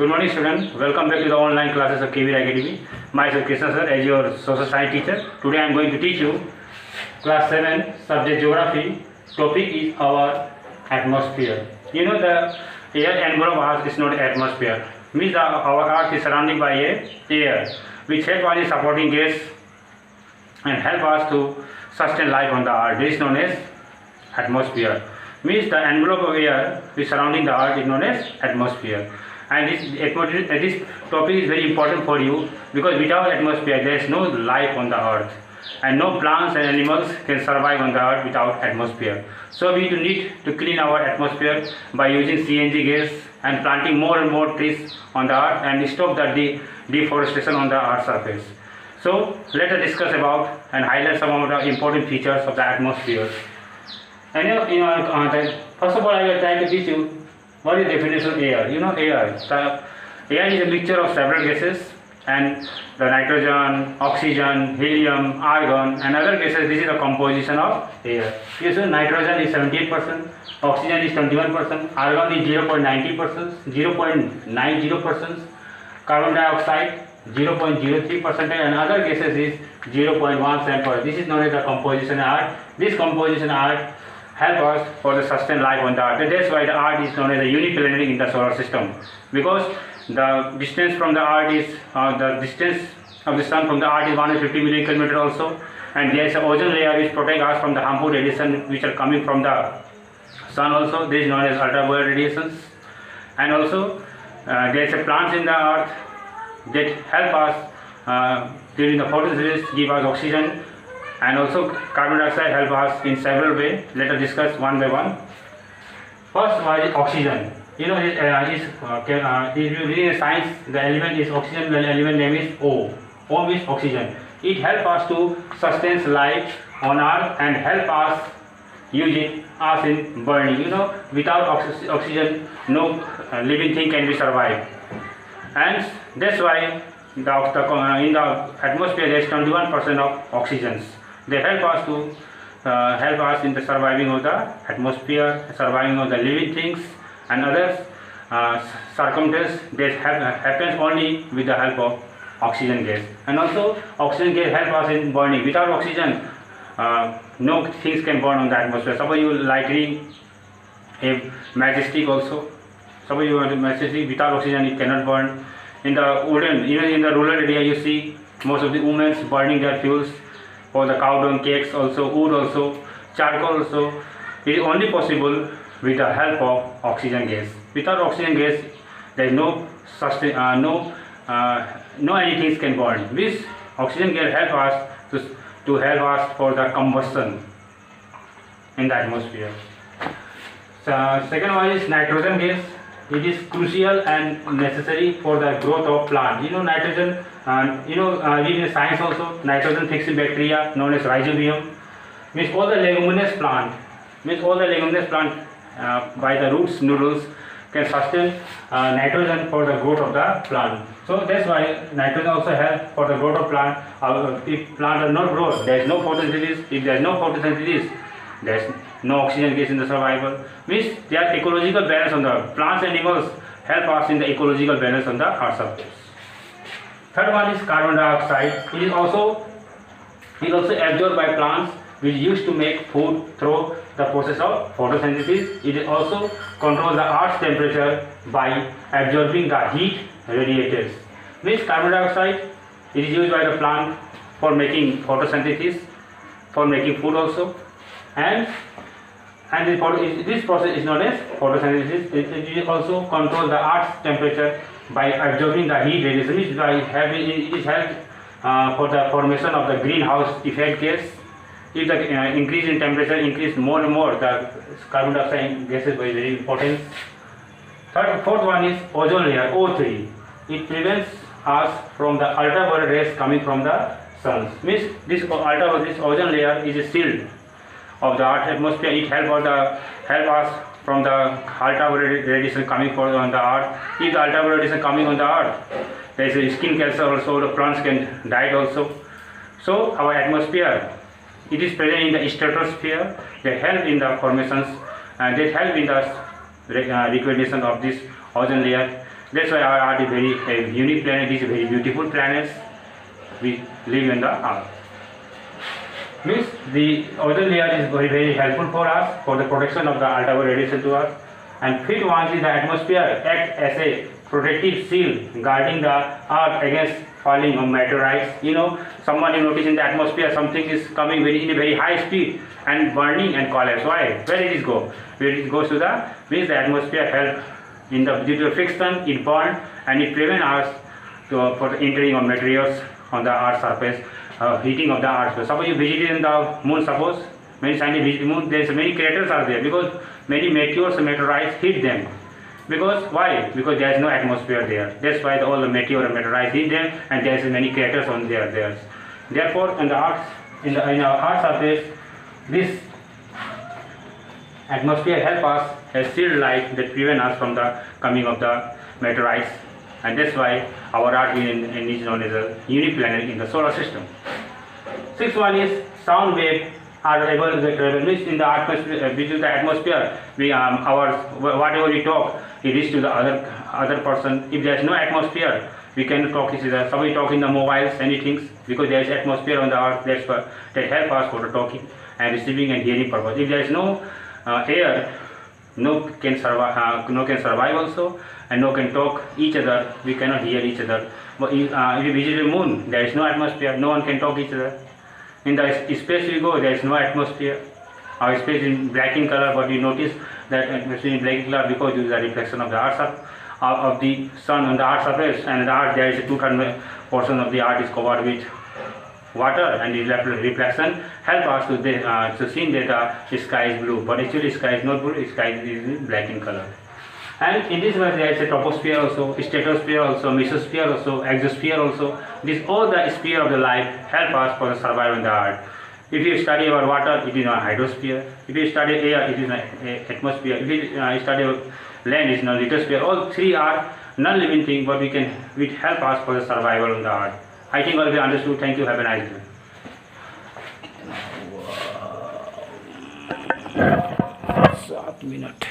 Good morning, students. Welcome back to the online classes of KVR Academy. Myself Krishna sir, as your social science teacher. Today I am going to teach you class 7 subject geography. Topic is our atmosphere. You know the air envelope of Earth is not atmosphere. Means our Earth is surrounded by a air, which help us in supporting gas and help us to sustain life on the Earth. This is known as atmosphere. Means the envelope of air which surrounding the Earth is known as atmosphere. And this topic is very important for you because without atmosphere there is no life on the Earth, and no plants and animals can survive on the Earth without atmosphere. So we need to clean our atmosphere by using CNG gas and planting more and more trees on the Earth and stop the deforestation on the Earth's surface. So let us discuss about and highlight some of the important features of the atmosphere. And first of all, I will try to teach you what is the definition of air. You know air. Air is a mixture of several gases, and the nitrogen, oxygen, helium, argon, and other gases. This is the composition of air. You see, nitrogen is 78%, oxygen is 21%, argon is 0.90%, carbon dioxide 0.03%, and other gases is 0.17%. This is known as the composition of Earth. This composition of Earth help us for the sustain life on the Earth. That's why the Earth is known as a uniplanetary in the solar system, because the distance from the Earth is the distance of the Sun from the Earth is 150 million kilometers also, and there is an ozone layer which protect us from the harmful radiation which are coming from the Sun also. This is known as ultraviolet radiations. And also there is a plants in the Earth that help us during the photosynthesis, give us oxygen, and also carbon dioxide help us in several ways. Let us discuss one by one. First one is oxygen. You know, if you read in science, the element is oxygen. The element name is O. O means oxygen. It helps us to sustain life on Earth and help us using us in burning. You know, without oxygen, no living thing can be survived. And that's why in the atmosphere there is 21% of oxygens. They help us to help us in the surviving of the atmosphere, surviving of the living things, and other circumstances that happens only with the help of oxygen gas. And also oxygen gas help us in burning. Without oxygen, no things can burn on the atmosphere. Suppose you lighting a matchstick also. Suppose you want a matchstick, without oxygen it cannot burn. In the wooden, even in the rural area, you see most of the women burning their fuels for the cow dung cakes, also wood, also charcoal, also. It is only possible with the help of oxygen gas. Without oxygen gas, there is no anything can burn. This oxygen gas help us to help us for the combustion in the atmosphere. So, second one is nitrogen gas. It is crucial and necessary for the growth of plant. You know nitrogen, read in science also, nitrogen fixing bacteria known as rhizobium. Means all the leguminous plant, by the roots, noodles can sustain nitrogen for the growth of the plant. So that's why nitrogen also helps for the growth of plant. If plant does not grow, there is no photosynthesis. If there is no photosynthesis, there is no oxygen gas in the survival. Means their ecological balance on the plants and animals help us in the ecological balance on the Earth surface. Third one is carbon dioxide. It is also absorbed by plants, which used to make food through the process of photosynthesis. It also controls the Earth's temperature by absorbing the heat radiated. Means carbon dioxide, it is used by the plant for making photosynthesis, for making food also, and this process is known as photosynthesis. It also controls the Earth's temperature by absorbing the heat radiation. It is helped for the formation of the greenhouse effect gas. If the increase in temperature increase more and more, the carbon dioxide gas is very important. Fourth one is ozone layer, O3. It prevents us from the ultraviolet rays coming from the sun. Means this ozone layer is a shield of the Earth atmosphere. It help us from the ultraviolet radiation coming on the Earth. If the ultraviolet radiation coming on the Earth, there is a skin cancer also. The plants can die also. So our atmosphere, it is present in the stratosphere. They help in the formations and they help in the recognition of this ozone layer. That's why our Earth is very unique planet. This is a very beautiful planet. We live in the Earth. Means the ozone layer is very, very helpful for us for the protection of the ultraviolet radiation to us. And fifth one is the atmosphere act as a protective shield guarding the Earth against falling of meteorites. You know, someone you notice in the atmosphere something is coming in a very high speed and burning and collapse. Why? Where did it go? Where it goes to the means the atmosphere help in the due to friction it burn and it prevent us for the entering of materials on the Earth's surface, heating of the Earth. So suppose you visited in the moon, suppose many scientists visit the moon, there is many craters are there because many meteors and meteorites hit them. Because why? Because there is no atmosphere there. That's why all the meteor and meteorites hit them, and there is many craters on there. Therefore, in the Earth, in our Earth's surface, this atmosphere help us as shield light that prevent us from the coming of the meteorites, and that's why our Earth is known as a unique planet in the solar system. Sixth one is sound wave are able to travel. Means in the atmosphere, between the atmosphere, whatever we talk, it reaches to the other person. If there is no atmosphere, we cannot talk each other. Somebody talk in the mobiles, anything, because there is atmosphere on the Earth. That help us for the talking and receiving and hearing purpose. If there is no air, no can survive also, and no can talk each other. We cannot hear each other. But if you visit the moon, there is no atmosphere. No one can talk each other. In the space we go, there is no atmosphere. Our space is black in color, but you notice that atmosphere is black in color because it is a reflection of the Earth of the sun on the Earth's surface, and the Earth there is a 2/3 portion of the Earth is covered with water, and the reflection help us to see that the sky is blue, but actually sky is not blue, sky is black in color. And in this way there is a troposphere also, stratosphere also, mesosphere also, exosphere also. This all the sphere of the life help us for the survival on the Earth. If you study about water, it is a hydrosphere. If you study air, it is an atmosphere. If you study land, it is a lithosphere. All three are non-living things, but which help us for the survival on the Earth. I think all of you understood. Thank you. Have a nice day. 7 minutes.